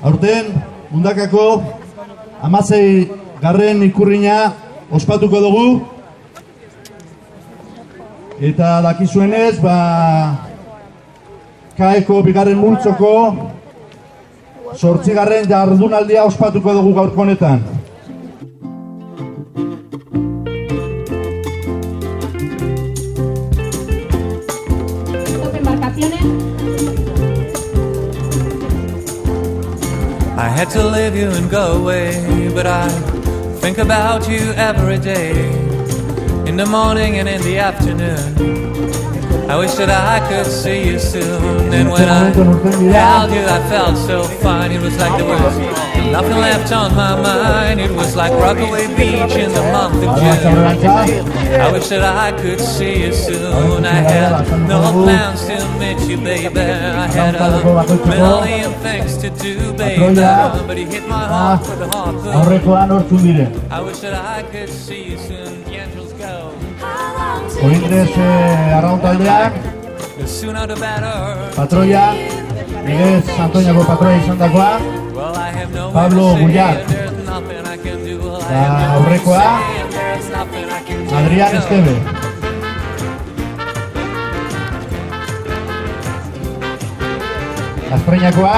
Aurten, Mundakako 16. ikurrina ospatuko dugu. Eta dakizuenez, Kaeko bigarren multzoko 8. jardunaldia ospatuko dugu gaurko honetan. I had to leave you and go away, but I think about you every day, in the morning and in the afternoon. I wish that I could see you soon, and when I held you I felt so fine. It was like there was nothing left on my mind. It was like Rockaway Beach in the month of June. I wish that I could see you soon. I had no plans to meet you, baby. I had a million things to do, baby, but you hit my heart with a harpoon. I wish that I could see you soon. The angels go. Oindrez arrauntaldeak, patroia, Miguel Santoñako patroia izan dakoa, Pablo Gullar, eta aurrekoa, Adrián Esteve. Azpreñakoa,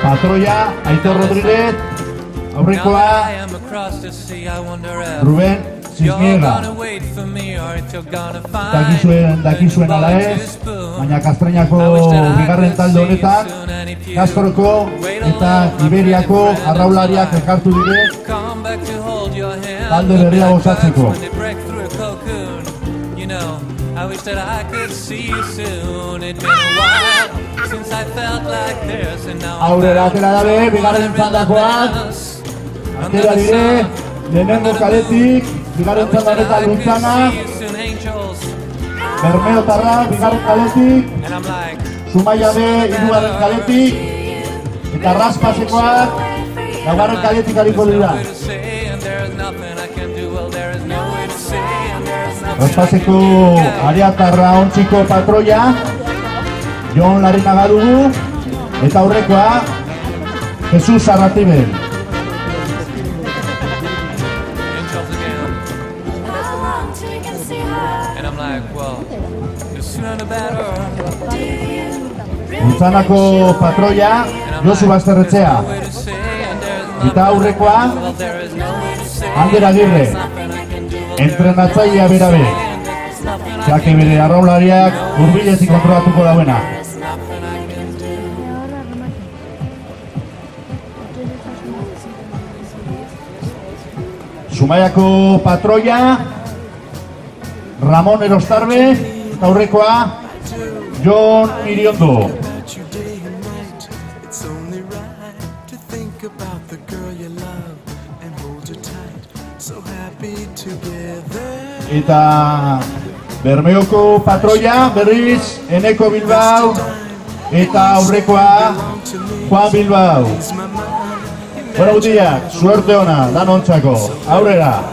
patroia, Aitor Rodríguez, aurrekoa, Ruben Cisniega. Dakizuen ala ez, baina Kastreñako bigarren talde honetan, Kastroko eta Iberiako arraulariak elkartu dire talde berria osatzeko. Aurrera atera dabe, bigarren txandakoak, atera dire, lehenengo kaletik, bigarren txandaretan Luntzana, Bermeotarra, bigarren kaletik, Zumaia B, hirugarren kaletik, eta Raspasekoak, laugarren kaletik hariko dira. Raspaseko Ariatarra ontziko patroia, Jon Larinaga dugu, eta aurrekoa, Jesus Arratibel. Luntzanako patroia, Josu Basterretxea. Eta aurrekoa, Ander Agirre. Entrenatzailea berabe. Zake bere arraulariak hurbiletik kontrolatuko dauena. Zumaiako patroia, Ramon Erostarbe, eta aurrekoa, Jon Iriondo. Eta Bermeoko patroia, berriz, Eneko Bilbao, eta aurrekoa, Juan Bilbao. Bona gutiak, suerte ona, lan ontzako, aurrera.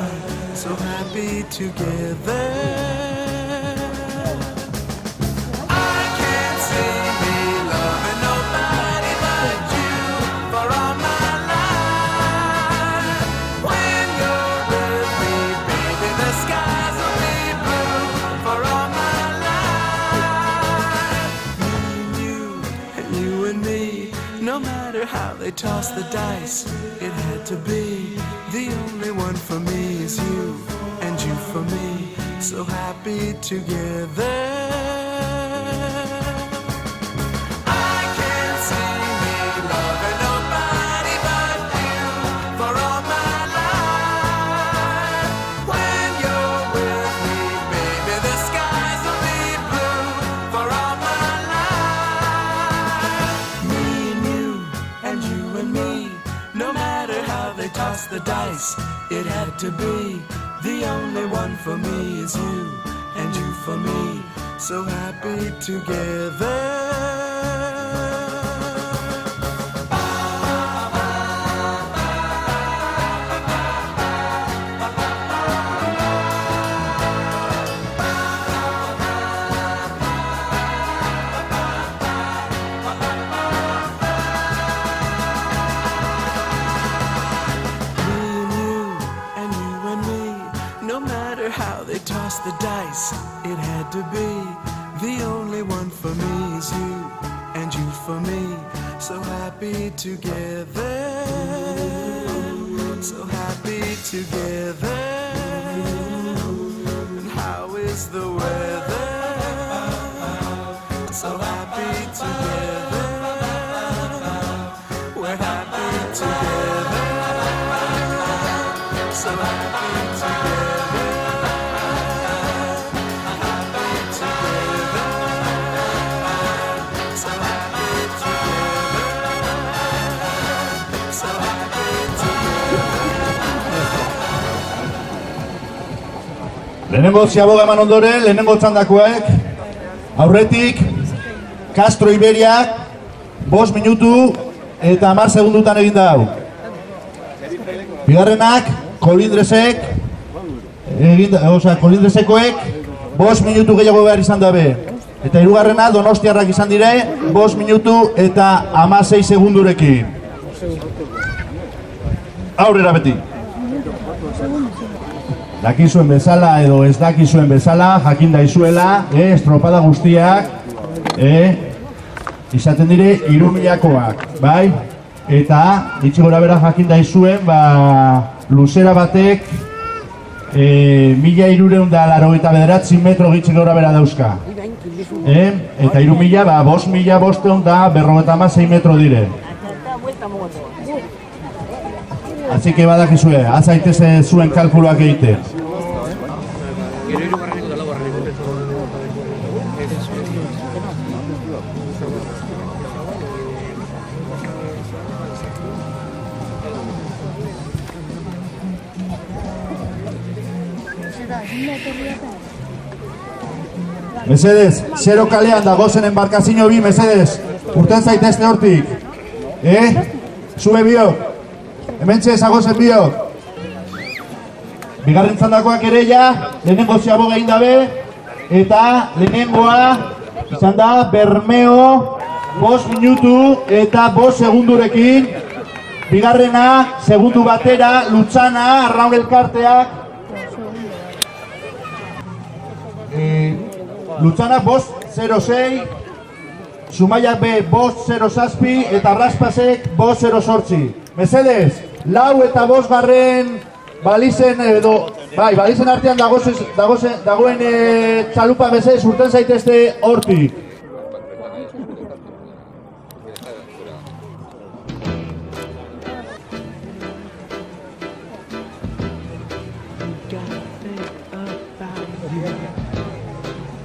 They tossed the dice, it had to be. The only one for me is you, and you for me, so happy together. I can't see me loving nobody but you for all my life. When you're with me, baby, the skies will be blue for all my life. Me and you, and you and me, no matter how they toss the dice, it had to be. The only one for me is you, and you for me, so happy together. toss the dice, it had to be. The only one for me is you, and you for me. So happy together, so happy together. And how is the weather? So happy together, we're happy together, so happy together, happy together, so happy together, so happy together. Lehenengo ziaboga eman ondoren, lehenengo txandakoek, aurretik, Castro Iberiak, 5 minutu eta 10 segundutan egin da hau. Bigarrenak, Kolindresek, Kolindresekoek, 5 minutu gehiago behar izan dabe. Eta hirugarrena, Donostiarrak izan dire, 5 minutu eta 16 segundurekin. Aurrera beti. Dakizuen bezala edo ez dakizuen bezala, jakin daizuela, estropada guztiak, izaten dire 3.000koak, bai? Eta, ditxe gora bera jakin daizuen, luzera batek 1.389 metro gitxe gora bera dauzka. Eta 3.000, 5.556 metro dire. Así que badakizue, azaiteze zuen kalkuluak egite. Mesedez, 0 kalean dagozen embarkazio bi, mesedez, urten zaitezte hortik. Zue biok, hementxe zagozen biok. Bigarren txandakoak ere ja, lehenengo ziaboga egin dabe, eta lehenengoa izan da Bermeo 5 minutu eta 5 segundurekin. Bigarrena, segundu batera, Lutzana, Arraun Elkarteak. Lutzana 5.06, Zumaiak B 5.07 eta Raspasek 5.08. Mesedez, 4 eta 5 garren balizen edo, balizen artean dagoen txalupa mesedez urten zaitezte hortik.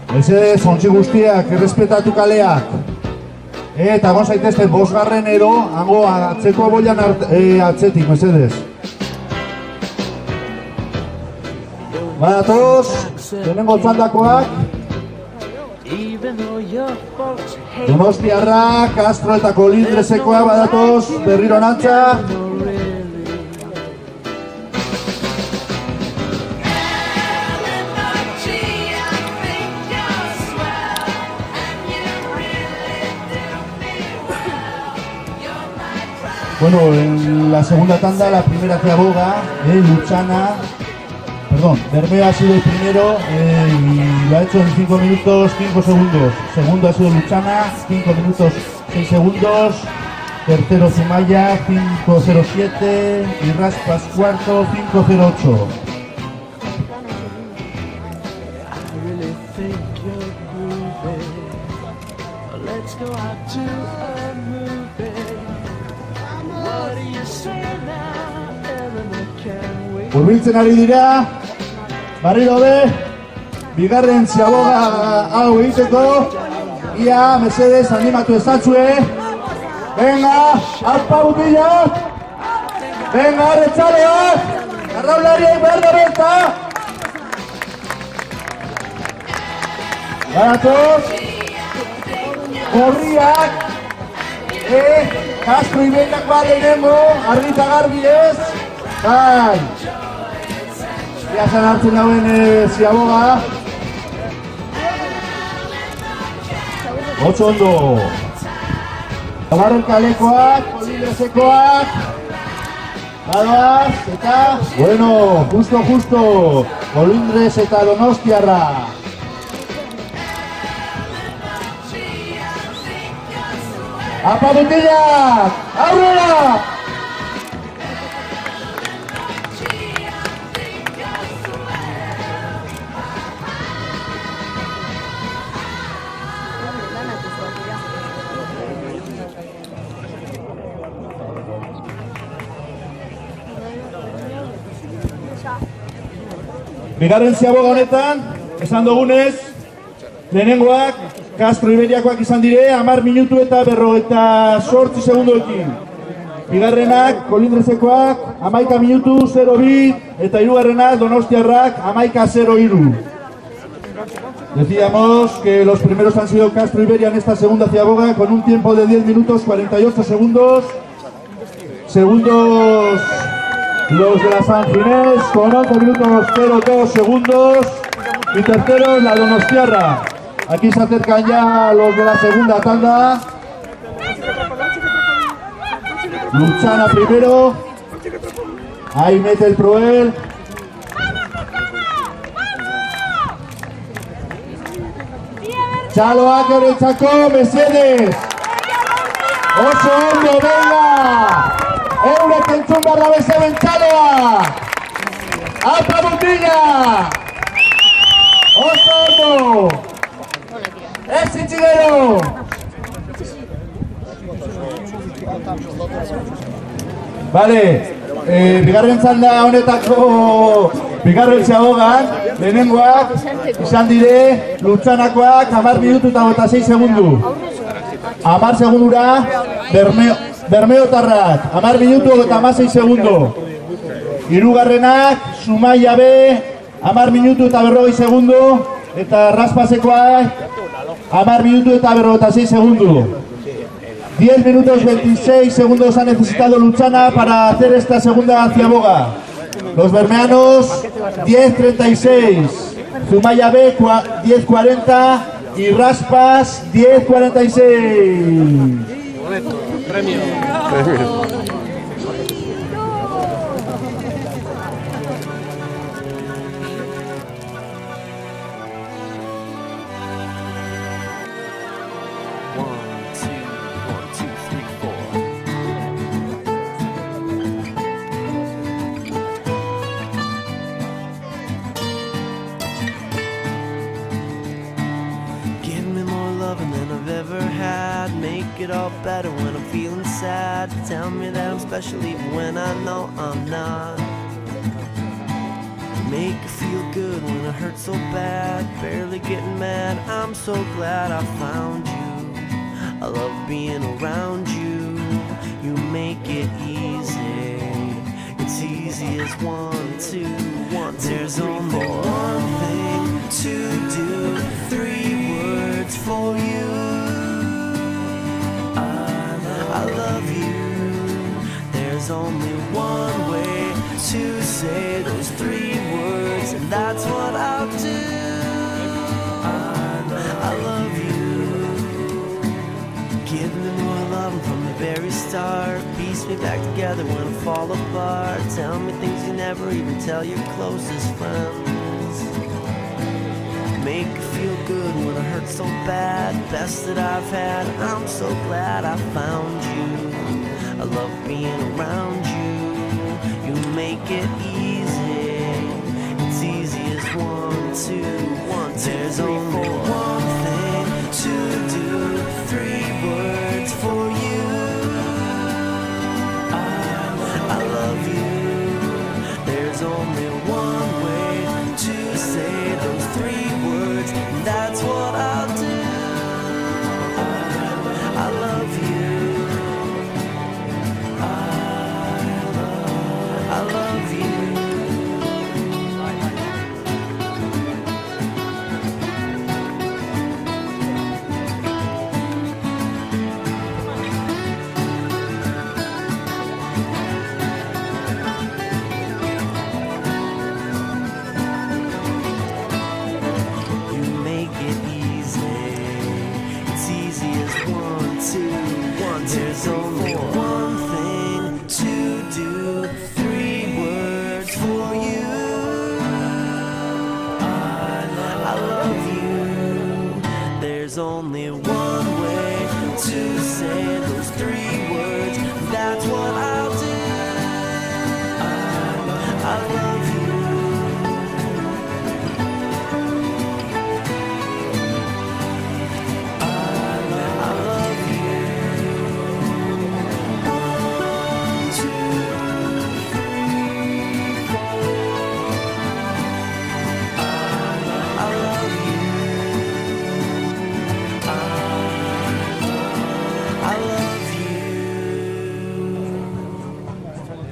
Mesedez, ontsi guztiak, errespetatu kaleak. Eta gon zaitezte 5 garren edo, hango atzeko aboian atzetik, mesedez. Badatoz, lehenengo txandakoak. Donostiarrak, Castro eta Kolindresekoa badatoz, berriro nantza. Bueno, en la segunda tanda, la primera que aboga, Luchana, perdón, Bermeo ha sido el primero y lo ha hecho en 5 minutos 5 segundos. Segundo ha sido Luchana, 5 minutos 6 segundos. Tercero Zumaya, 5.07 y Raspas cuarto, 5.08. Urbiltzen ari dira, barriro be, bigarren ziaboga hau egiteko, ia, mesedez, animatu ezatzue. Venga, alpa butilak, venga, arretzaleak, arraulariak behar da benta. Baratoz, gorriak, Castro Iberiak lehenengo, argi eta garbi ez. Bai, iazan hartzen dauen ziaboga. Otso ondo. Gabarren kalekoak, Kolindresekoak. Badoaz, eta, bueno, justo, Colindres eta Donostiarra. Apa mutilak, aurrera! Bigarren ziaboga honetan, esan dugunez, lehenengoak, Castro Iberiakoak izan dire, 10 minutu eta 58 segundoekin. Bigarrenak, Colindresekoak, 11 minutu, 0-2, eta hirugarrenak, Donostiarrak, 11-0-3. Decíamos que los primeros han sido Castro Iberia en esta segunda ciaboga, con un tiempo de 10 minutos, 48 segundos. Segundos los de la San Ginés, con 11 minutos 02 segundos. Y terceros la Donostiarra. Aquí se acercan ya los de la segunda tanda. Luchana primero. Ahí mete el Proel. Txalo Aker el Chaco, Mercedes. Oso ondo, venga. Eurek entzun barra bezaren Txaloa. Apa mutila. Oso ondo. Ez itxigero. Vale, bigarren txanda honetako bigarren ziabogan, lehenengoak izan dire Lutzanakoak 10 minutu eta 26 segundu. 10 segundura Bermeotarrak, 10 minutu eta 16 segundu. Hirugarrenak Zumaia B, 10 minutu eta 40 segundu. Eta Raspasekoak 10 minutu eta 46 segundu. 10 minutos 26 segundos ha necesitado Luchana para hacer esta segunda ciaboga. Los bermeanos 10.36, Zumaia B 10.40 y Raspas 10.46. Premio. It all better when I'm feeling sad. Tell me that I'm special even when I know I'm not. Make it feel good when it hurts so bad. Barely getting mad, I'm so glad I found you. I love being around you. You make it easy. It's easy as 1, 2, 1, 2. There's only one thing to do. 3 words for you. I love you. There's only one way to say those 3 words, and that's what I'll do. I love you. Give me more love from the very start. Piece me back together when I fall apart. Tell me things you never even tell your closest friends. Make it feel good when it hurts so bad. Best that I've had. I'm so glad I found you. I love being around you. You make it easy. It's easy as 1, 2, 1, 2. There's only one thing to do. 3 words for you. I love you. There's only one way to say those 3 words. That's what I'll do. I love you. I love you.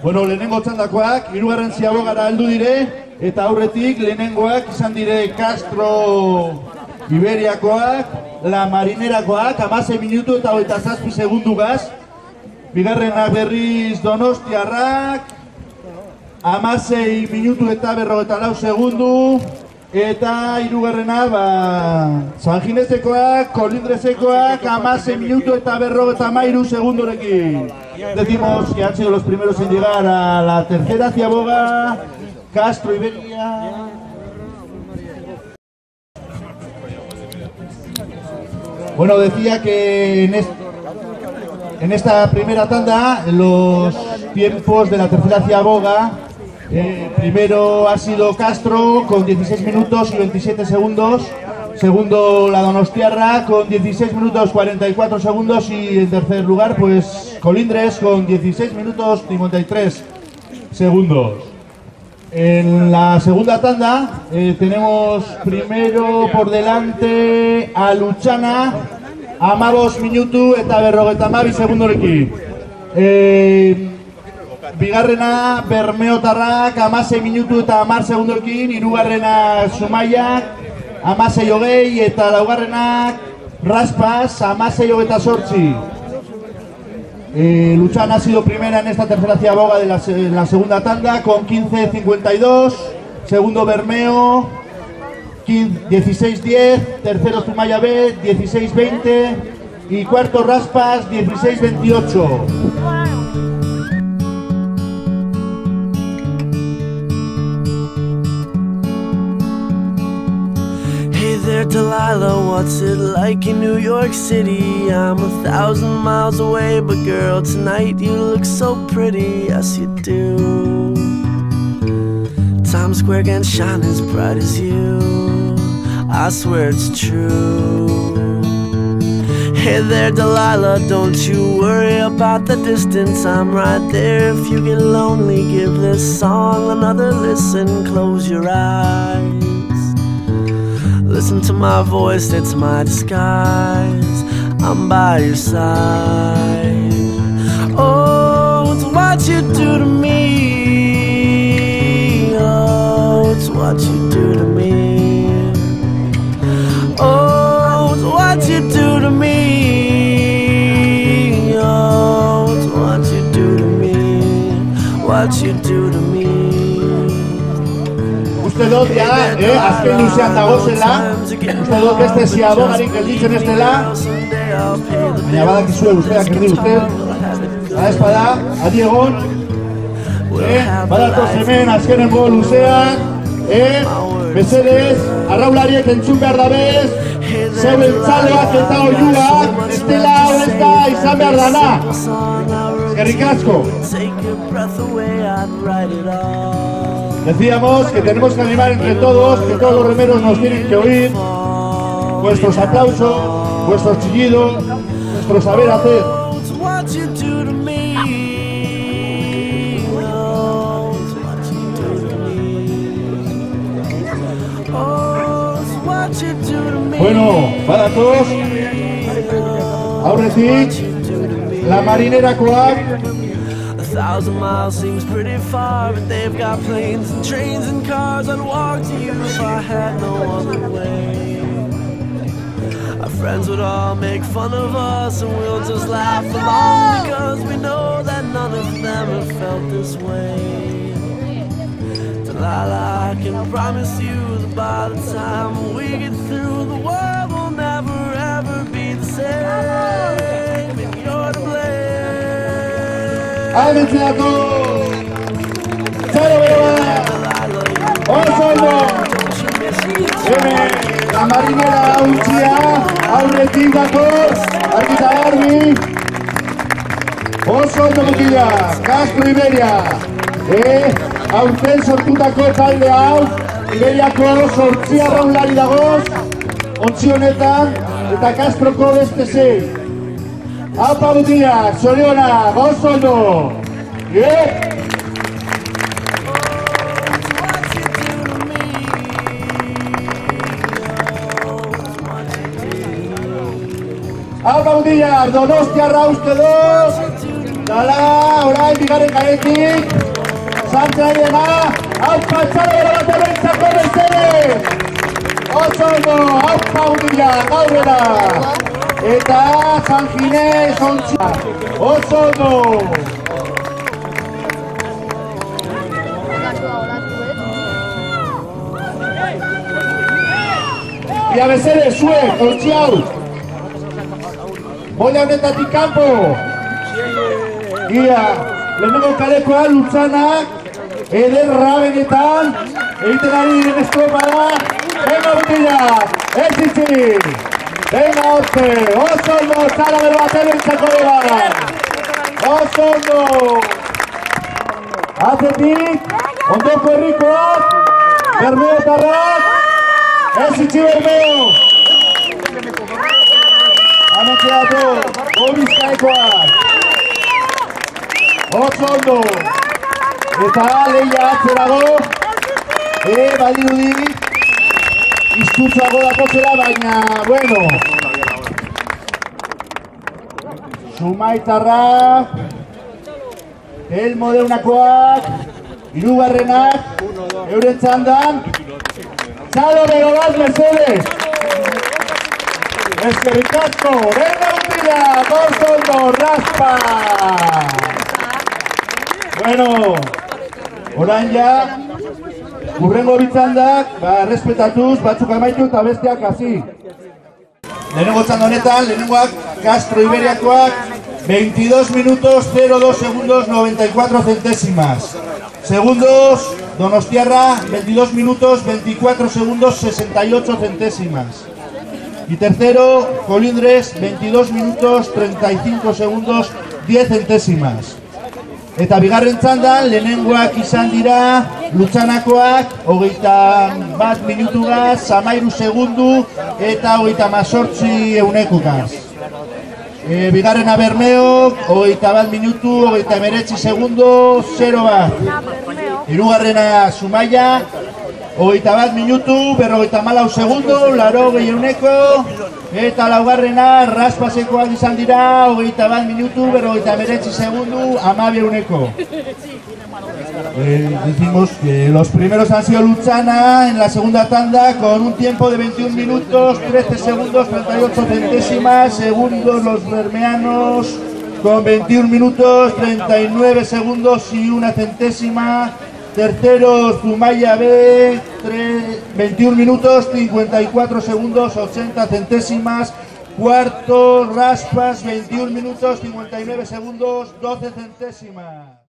Bueno, lehenengo txandakoak, hirugarren Ziabogara heldu dire, eta aurretik lehenengoak izan dire Castro Iberiakoak, La Marinerakoak, 16 minutu eta 27 segundu gaz. Bigarrenak berriz Donostiarrak, 16 minutu eta 54 segundu. Eta hirugarrena, San Ginesekoak, Colindresekoak, 16 minutu eta 53 segundorekin. Decimos que han sido los primeros en llegar a la tercera Ciaboga, Castro Iberia. Bueno, decía que en esta primera tanda, los tiempos de la tercera Ciaboga, primero ha sido Castro con 16 minutos y 27 segundos. Segundo, la Donostiarra con 16 minutos 44 segundos. Y en tercer lugar, pues Colindres con 16 minutos 53 segundos. En la segunda tanda tenemos primero por delante a Luchana, 12 minutu eta 52 segundorekin. Bigarrena Bermeotarrak 16 minutu eta 10 segundorekin, hirugarrena Zumaiak 16:20 eta laugarrenak Raspas 16:28. Luchana ha sido primera en esta tercera Ciaboga de la segunda tanda con 15:52, segundo Bermeo 16:10, tercero Zumaya B 16:20 y cuarto Raspas 16:28. There, Delilah, what's it like in New York City? I'm 1,000 miles away, but girl, tonight you look so pretty, yes you do. Times Square can't shine as bright as you, I swear it's true. Hey there, Delilah, don't you worry about the distance, I'm right there. If you get lonely, give this song another listen, close your eyes. Listen to my voice, it's my disguise, I'm by your side. Oh, it's what you do to me. Oh, it's what you do to me. Oh, it's what you do to me. Oh, it's what you do to me. What you do to me. Uste dut, azken luzean dagozela, uste dut beste Ziabogarik gelditzen ez dela, baina badakizue usteak erdi uste, espada, adi egon, badatoz hemen azkenengo luzean, mesedez, arraulariek entzun behar dabez, zeuen txaleak eta oiuak, ez dela hor ez da izan behar dana. Eskerrik asko. Decíamos que tenemos que animar entre todos, que todos los remeros nos tienen que oír, vuestros aplausos, vuestros chillidos, nuestro saber hacer. Bueno, para todos, aurretik, La Marinerakoak. 1,000 miles seems pretty far, but they've got planes and trains and cars. I'd walk to you if I had no other way. Our friends would all make fun of us and we'll just laugh along, because we know that none of them have felt this way. Delilah, I can promise you that by the time we get through, the world will never ever be the same, and you're to blame. Almentzeako! Zero bera! Oso ondo! Hemen, La Marinera hauntzia, aurretik dator, argita garbi. Oso ondo mutila, Castro Iberia. Aurten sortutako talde hau, Iberiako sortzi arraunlari dagoz, ontzi honetan, eta Castroko beste zei. Apa mutila, zorionak, oso ondo! Apa mutila, Donostiarra uste doz! Dala, orain bigarren karetik. Santraiena, haupa txalo bat ebentzako bezere. Oso ondo, haupa gutila, gaurrera. Eta San Ginés ontzia. Oso ondo. Ia bezere, zuek, ontzi hau. Bola honetatik kanpo. Ia, lehenengo kalekoa Lutzanak, ederra benetan, egiten ari diren estropada, venga botila, ez itxi. Venga horte, oso ondo, zara bero bat ebentzako dela. Oso ondo. Atzetik, ondoko herrikoak, Bermeotarrak, ez itxi Bermeo. Ametxeatu, Obizkaikoak. Oso ondo. Eta lehia atzerago. Badirudi. Iztutzuago dakotzera, baina, bueno. Zumaitarra. Elmo deunakoak. Hirugarrenak. Euren txandan. Txalo bero bat, Mercedes. Eskerrik asko, venga utila, oso ondo, raspa! Bueno, orain ja, urrengo bitzandak, respetatuz, batzuk amaitu eta besteak hasi. Lehenengo txanda honetan, lehenengoak Castro Iberiakoak, 22 minutos 02 segundos 94 centésimas. Segundos, Donostiarra, 22 minutos 24 segundos 68 centésimas. Y tercero, Colindres, 22 minutos 35 segundos 10 centésimas. Eta bigarren txandan, lehenengoak izan dira, Lutzanakoak, 21 minutugaz, 13 segundu eta 38 eunekukaz. Bigarrena Bermeok, 21 minutu, 29 segundu, 0 bat. Hirugarrena Zumaia, 21 minutu, 54 segundu, 80 euneko. Eta laugarrena Raspasekoak izan dira, 21 minutu, 59 segundu, 12 euneko. Decimos que los primeros han sido Lutzana en la segunda tanda con un tiempo de 21 minutos, 13 segundos, 38 centésimas. Segundos los bermeanos con 21 minutos, 39 segundos y 1 centésima. Tercero Zumaya B, 21 minutos, 54 segundos, 80 centésimas. Cuarto Raspas, 21 minutos, 59 segundos, 12 centésimas.